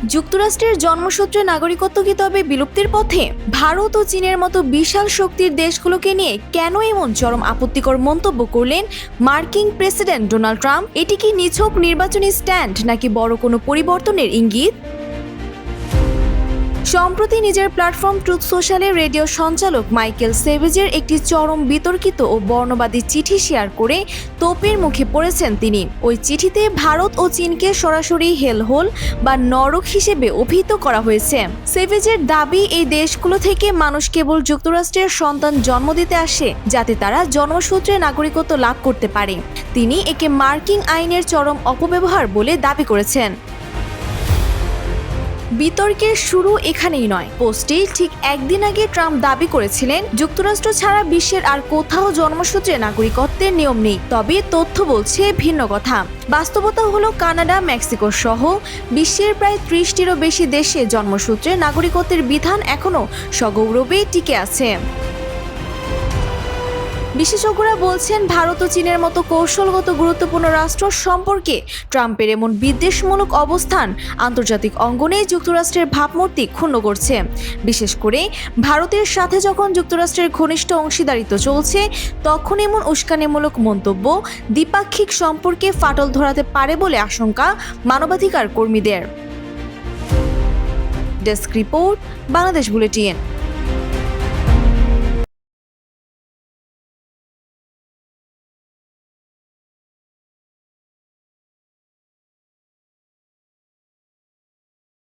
যুক্তরাষ্ট্রের জন্মসূত্রে নাগরিকত্ব কি তবে বিলুপ্তির পথে? ভারত ও চীনের মতো বিশাল শক্তির দেশগুলোকে নিয়ে কেন এমন চরম আপত্তিকর মন্তব্য করলেন মার্কিন প্রেসিডেন্ট ডোনাল্ড ট্রাম্প? এটি কি নিছক নির্বাচনী স্ট্যান্ড নাকি বড় কোনো পরিবর্তনের ইঙ্গিত? সম্প্রতি নিজের প্ল্যাটফর্ম ট্রুথ সোশ্যালে রেডিও সঞ্চালক মাইকেল সেভেজের একটি চরম বিতর্কিত ও বর্ণবাদী চিঠি শেয়ার করে তোপের মুখে পড়েছেন তিনি। ওই চিঠিতে ভারত ও চীনকে সরাসরি হেলহোল বা নরক হিসেবে অভিহিত করা হয়েছে। সেভেজের দাবি, এই দেশগুলো থেকে মানুষ কেবল যুক্তরাষ্ট্রের সন্তান জন্ম দিতে আসে যাতে তারা জন্মসূত্রে নাগরিকত্ব লাভ করতে পারে। তিনি একে মার্কিন আইনের চরম অপব্যবহার বলে দাবি করেছেন। বিতর্কের শুরু এখানেই নয়। পোস্টে ঠিক একদিন আগে ট্রাম্প দাবি করেছিলেন, যুক্তরাষ্ট্র ছাড়া বিশ্বের আর কোথাও জন্মসূত্রে নাগরিকত্বের নিয়ম নেই। তবে তথ্য বলছে ভিন্ন কথা। বাস্তবতা হলো কানাডা, মেক্সিকো সহ বিশ্বের প্রায় 30টিরও বেশি দেশে জন্মসূত্রে নাগরিকত্বের বিধান এখনও সগৌরবে টিকে আছে। বিশেষজ্ঞরা বলছেন, ভারত ও চীনের মতো কৌশলগত গুরুত্বপূর্ণ রাষ্ট্র সম্পর্কে ট্রাম্পের এমন বিদ্বেষমূলক অবস্থান আন্তর্জাতিক অঙ্গনে যুক্তরাষ্ট্রের ভাবমূর্তি ক্ষুণ্ণ করছে। বিশেষ করে ভারতের সাথে যখন যুক্তরাষ্ট্রের ঘনিষ্ঠ অংশীদারিত্ব চলছে, তখন এমন উস্কানিমূলক মন্তব্য দ্বিপাক্ষিক সম্পর্কে ফাটল ধরাতে পারে বলে আশঙ্কা মানবাধিকার কর্মীদের। Desk report, Bangladesh bulletin.